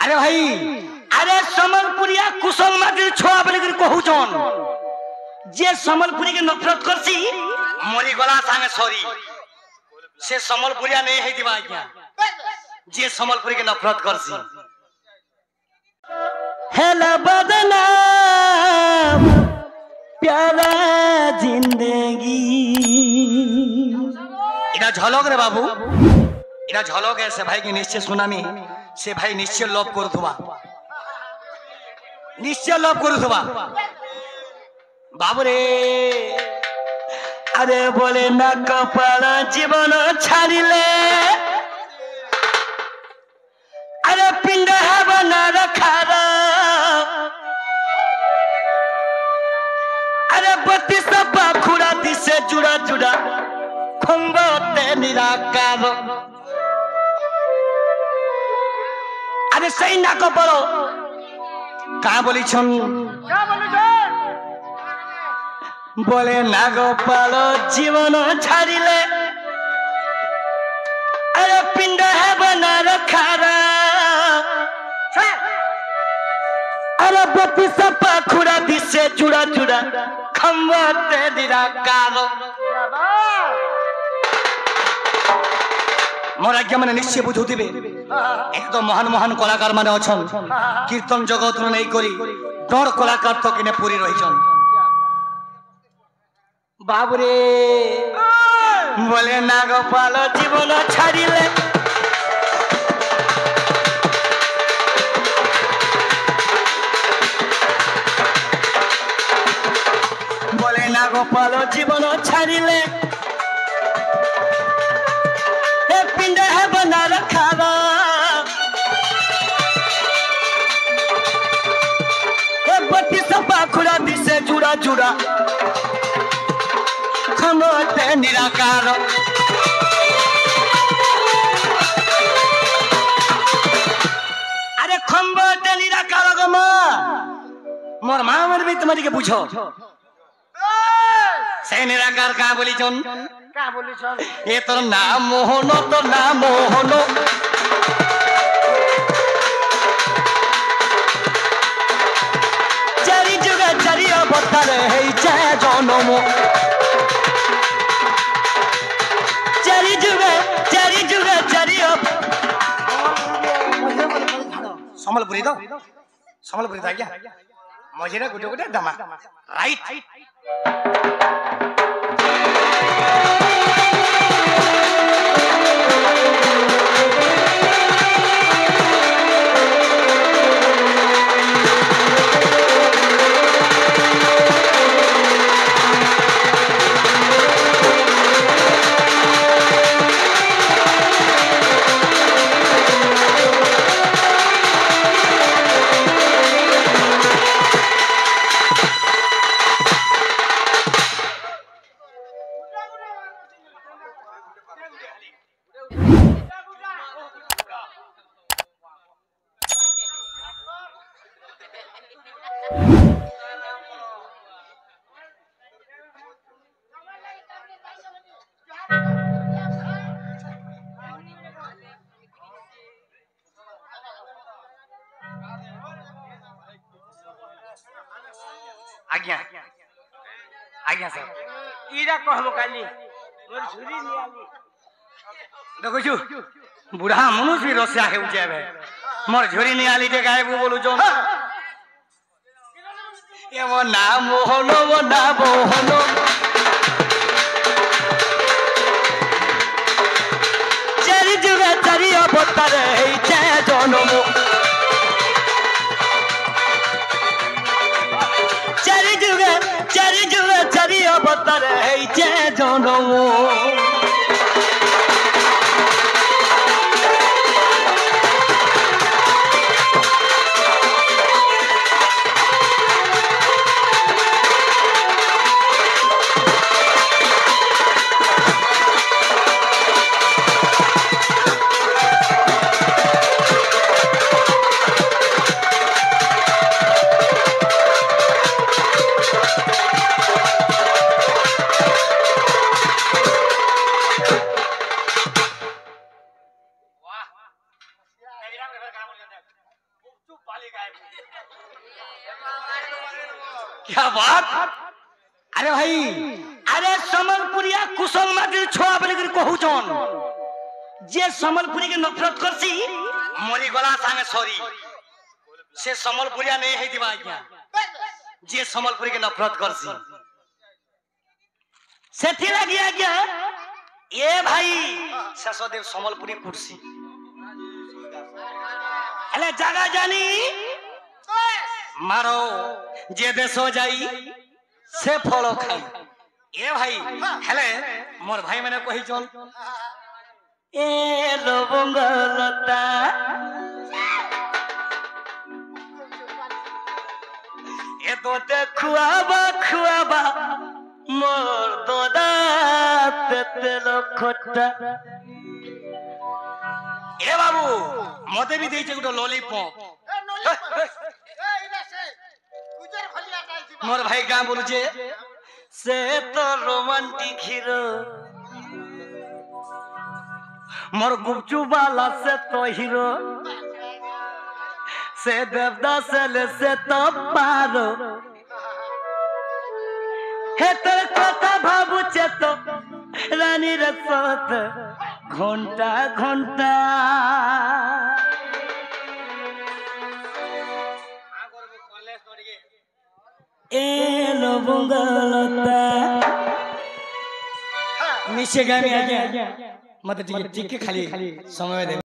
अरे भाई अरे समलपुरिया कुशल माटिर छोआ बोले कहूचन जे समलपुरी के नफरत करसी मरी गला संगे सॉरी से समलपुरिया नहीं है दिवा आज्ञा जे समलपुरी के नफरत करसी हेला बदनाम प्यारा जिंदगी इना झलक रे बाबू इना झलक है से भाई के निश्चय सुनामी से भाई निश्चय लोभ करुथबा निश्चय लोभ करुथबा बाबू रे अरे बोले ना कपाल जीवन छाड़िले अरे पिंड है बना रखा अरे बत्ती सब खुड़ा दिसे जुड़ा जुड़ा खंबते निराकार अरे सही ना कपड़ो कहाँ बोली छन बोले नागपाल जीवन छाड़िले अरे पिंड है बना रखा अरे बत्ती सब खुड़ा दिसे जुड़ा जुड़ा खंबते निराकार मोर आज्ञा मैंने निश्चय बुझुथिबे एकदम महान महान कलाकार माने अछन कीर्तन जगत नहीं करी डर कलाकार तो किने पूरी रहिछन बाबरे बोले नागपाल जीवन छाड़िले बोले नागपाल जीवन छाड़िले पिंड है बना रखा बत्ती सपा खुड़ा दिसे जुड़ा जुड़ा खमते निराकार अरे खमते निराकार गो मां मोर मां मर भी तुम्हारी के पूछो से निराकार का बोली चोन का बोली चोन ये तो नाम मोहनो तो नाम मोहनो चारी जुगा चारी अवतार है जय जनमो चारी जुगा चारी समलपुरी तो समलपुरी था क्या मजेरा गुटे गुटे दमा राइट आज्ञा आज्ञा सर इरा कहबो काली मोर झुरी नियाली देखो छु बुढ़ा मनुष्य भी रसिया हे उजेबे मोर झुरी नियाली जे गायब बोलू जो ए वो नाम मोहनो चारी जुगा चारी अवतार है जय जनमो चारी जुगा चारी अवतार है जय जनमो क्या बात। अरे भाई अरे समलपुरिया कुशल माटिर छोआ बोले कहू जन जे समलपुरी के नफरत करसी मोरी गला संगे सॉरी से समलपुरिया नहीं है दिवा आज्ञा जे समलपुरी के नफरत करसी सेठी लगी आज्ञा ये भाई शेषदेव समलपुरी कुर्सी अरे जगह जानी मारो जे देश जाई से फलो खाई ए भाई हेले मोर भाई मैंने कही चल ए लवंगलता ए तो खुआबा खुआबा मोर दोदा तेलो खोटा ए बाबू मते भी देइछे गुटो लॉलीपॉप मोर भाई गाँ बोलुचे से तो रोमांटिक हीरो मोर गुपचुप वाला से तो हीरो से देवदास से तो पारो हे तोर कथा भाबुचे तो रानी रसत घंटा घंटा ए लवंगलता मिशे गाने आ गया मत ठीक है खाली समय दे।